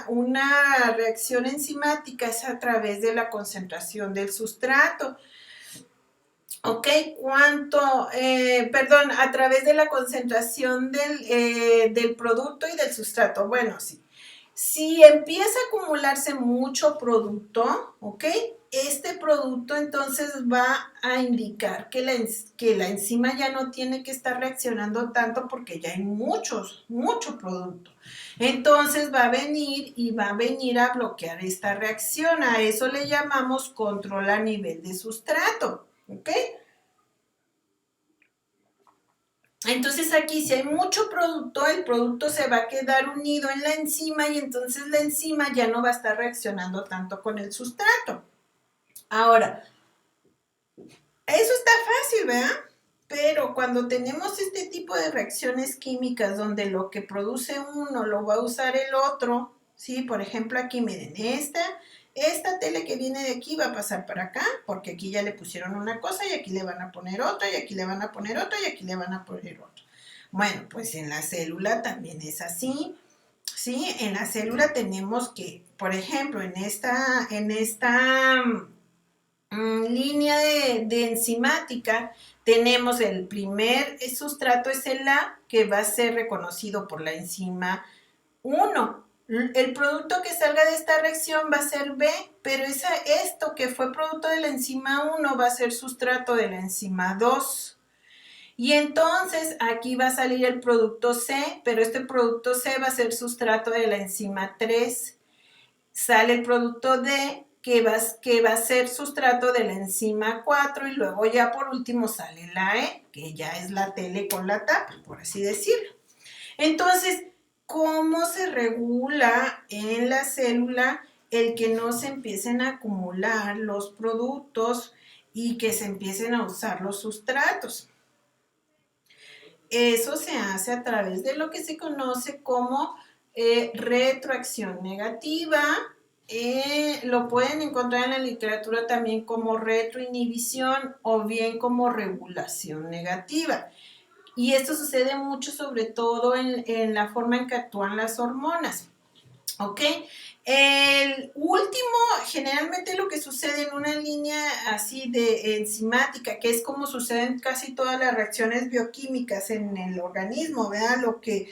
una reacción enzimática es a través de la concentración del sustrato. ¿Ok? A través de la concentración del producto y del sustrato. Bueno, sí. Si empieza a acumularse mucho producto, ¿ok? Este producto entonces va a indicar que la enzima ya no tiene que estar reaccionando tanto porque ya hay mucho producto. Entonces va a venir a bloquear esta reacción. A eso le llamamos control a nivel de sustrato, ¿ok? Entonces aquí si hay mucho producto, el producto se va a quedar unido en la enzima y entonces la enzima ya no va a estar reaccionando tanto con el sustrato. Ahora, eso está fácil, ¿verdad? Pero cuando tenemos este tipo de reacciones químicas donde lo que produce uno lo va a usar el otro, ¿sí? Por ejemplo, aquí miren, esta tele que viene de aquí va a pasar para acá, porque aquí ya le pusieron una cosa y aquí le van a poner otra y aquí le van a poner otra y aquí le van a poner otra. Bueno, pues en la célula también es así, ¿sí? En la célula tenemos que, por ejemplo, en esta línea de enzimática, tenemos el primer sustrato, es el A, que va a ser reconocido por la enzima 1. El producto que salga de esta reacción va a ser B, pero esto que fue producto de la enzima 1 va a ser sustrato de la enzima 2. Y entonces aquí va a salir el producto C, pero este producto C va a ser sustrato de la enzima 3. Sale el producto D, que va a ser sustrato de la enzima 4, y luego ya por último sale la E, que ya es la tele con la tapa, por así decirlo. Entonces, ¿cómo se regula en la célula el que no se empiecen a acumular los productos y que se empiecen a usar los sustratos? Eso se hace a través de lo que se conoce como retroacción negativa. Lo pueden encontrar en la literatura también como retroinhibición o bien como regulación negativa. Y esto sucede mucho, sobre todo en la forma en que actúan las hormonas. ¿Ok? El último, generalmente lo que sucede en una línea así de enzimática, que es como suceden casi todas las reacciones bioquímicas en el organismo, ¿verdad? Lo que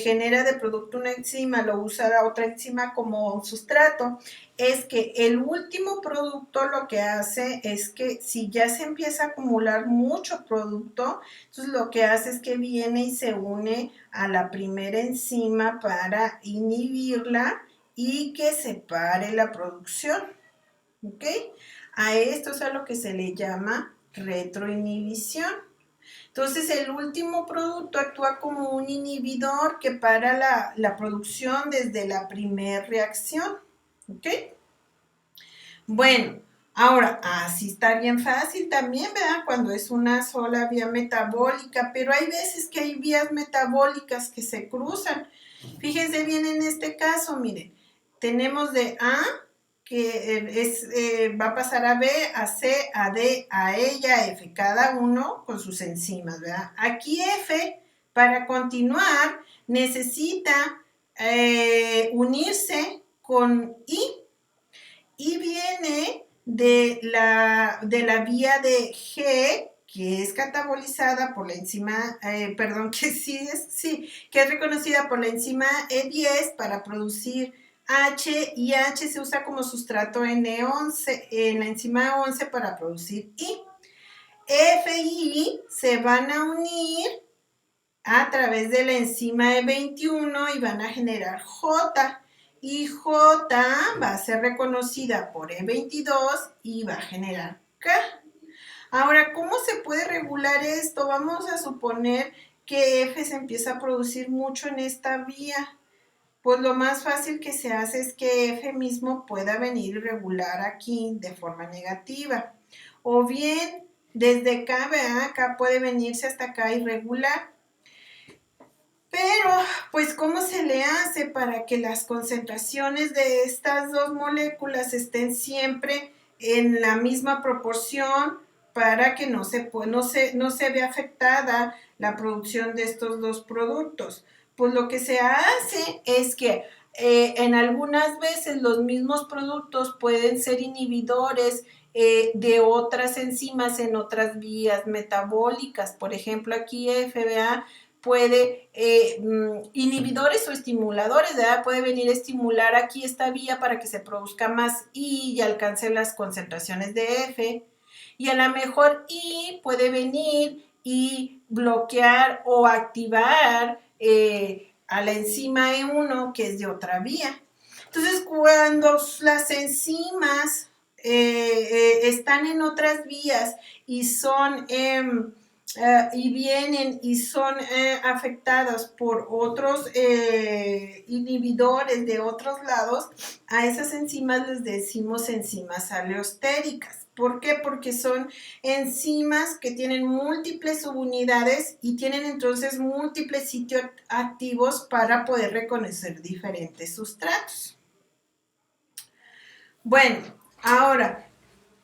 genera de producto una enzima, lo usa la otra enzima como sustrato, es que el último producto lo que hace es que si ya se empieza a acumular mucho producto, entonces lo que hace es que viene y se une a la primera enzima para inhibirla y que se pare la producción, ¿ok? A esto es a lo que se le llama retroinhibición. Entonces el último producto actúa como un inhibidor que para la producción desde la primera reacción, ¿ok? Bueno, ahora, así está bien fácil también, ¿verdad? Cuando es una sola vía metabólica, pero hay veces que hay vías metabólicas que se cruzan. Fíjense bien en este caso, miren, tenemos de A, que va a pasar a B, a C, a D, a E y a F, cada uno con sus enzimas, ¿verdad? Aquí F, para continuar, necesita unirse con I, y viene de la vía de G, que es catabolizada por la enzima, que es reconocida por la enzima E10 para producir H, y H se usa como sustrato N11 en la enzima 11 para producir I. F y I se van a unir a través de la enzima E21 y van a generar J. Y J va a ser reconocida por E22 y va a generar K. Ahora, ¿cómo se puede regular esto? Vamos a suponer que F se empieza a producir mucho en esta vía. Pues lo más fácil que se hace es que F mismo pueda venir y regular aquí de forma negativa. O bien, desde acá, ¿verdad? Acá puede venirse hasta acá y regular. Pero, pues, ¿cómo se le hace para que las concentraciones de estas dos moléculas estén siempre en la misma proporción para que no se vea afectada la producción de estos dos productos? Pues lo que se hace es que en algunas veces los mismos productos pueden ser inhibidores de otras enzimas en otras vías metabólicas. Por ejemplo, aquí FBA puede, inhibidores o estimuladores, ¿verdad? Puede venir a estimular aquí esta vía para que se produzca más I y alcance las concentraciones de F. Y a lo mejor I puede venir y bloquear o activar a la enzima E1, que es de otra vía. Entonces, cuando las enzimas están en otras vías y son y vienen y son afectadas por otros inhibidores de otros lados, a esas enzimas les decimos enzimas aleostéricas. ¿Por qué? Porque son enzimas que tienen múltiples subunidades y tienen entonces múltiples sitios activos para poder reconocer diferentes sustratos. Bueno, ahora,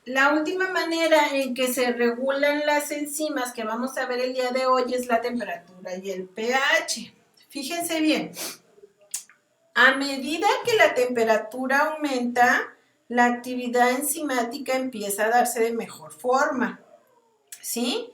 la última manera en que se regulan las enzimas que vamos a ver el día de hoy es la temperatura y el pH. Fíjense bien, a medida que la temperatura aumenta, la actividad enzimática empieza a darse de mejor forma, ¿sí?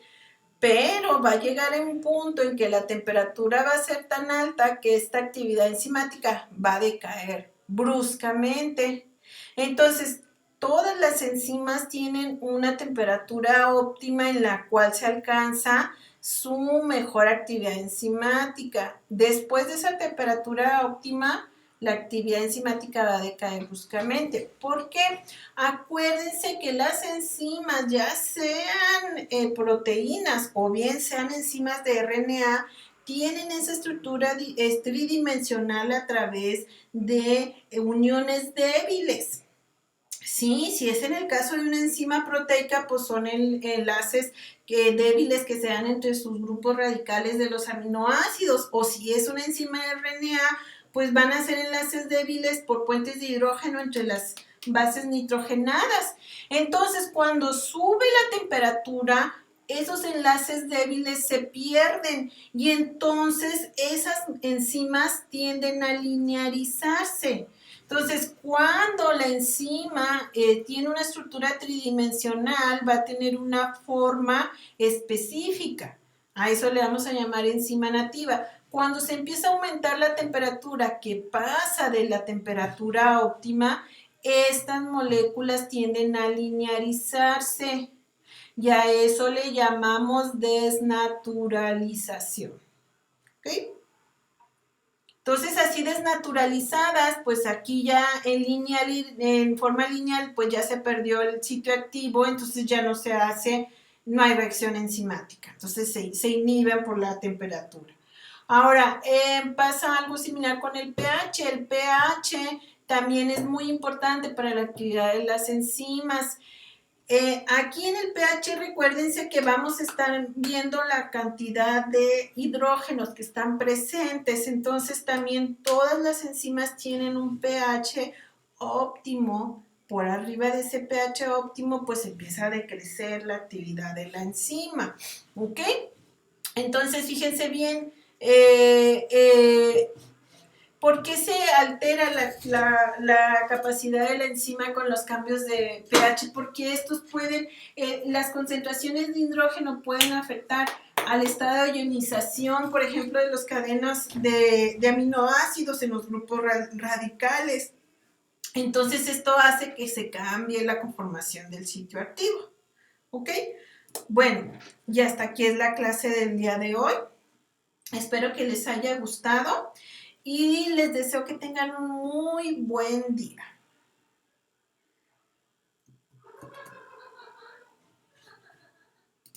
Pero va a llegar a un punto en que la temperatura va a ser tan alta que esta actividad enzimática va a decaer bruscamente. Entonces, todas las enzimas tienen una temperatura óptima en la cual se alcanza su mejor actividad enzimática. Después de esa temperatura óptima, la actividad enzimática va a decaer bruscamente. ¿Por qué? Acuérdense que las enzimas, ya sean proteínas o bien sean enzimas de RNA, tienen esa estructura tridimensional a través de uniones débiles. Sí, si es en el caso de una enzima proteica, pues son enlaces débiles que se dan entre sus grupos radicales de los aminoácidos, o si es una enzima de RNA, pues van a ser enlaces débiles por puentes de hidrógeno entre las bases nitrogenadas. Entonces, cuando sube la temperatura, esos enlaces débiles se pierden y entonces esas enzimas tienden a linearizarse. Entonces, cuando la enzima tiene una estructura tridimensional, va a tener una forma específica. A eso le vamos a llamar enzima nativa. Cuando se empieza a aumentar la temperatura, que pasa de la temperatura óptima, estas moléculas tienden a linearizarse. Y a eso le llamamos desnaturalización. ¿Ok? Entonces, así desnaturalizadas, pues aquí ya en forma lineal, pues ya se perdió el sitio activo, entonces ya no se hace, no hay reacción enzimática. Entonces se inhiben por la temperatura. Ahora, pasa algo similar con el pH. El pH también es muy importante para la actividad de las enzimas. Aquí en el pH, recuérdense que vamos a estar viendo la cantidad de hidrógenos que están presentes, entonces también todas las enzimas tienen un pH óptimo. Por arriba de ese pH óptimo, pues empieza a decrecer la actividad de la enzima, ¿ok? Entonces, fíjense bien, ¿Por qué se altera la capacidad de la enzima con los cambios de pH? Porque estos pueden, las concentraciones de hidrógeno pueden afectar al estado de ionización, por ejemplo, de las cadenas de aminoácidos en los grupos radicales. Entonces, esto hace que se cambie la conformación del sitio activo. ¿Ok? Bueno, ya hasta aquí es la clase del día de hoy. Espero que les haya gustado y les deseo que tengan un muy buen día.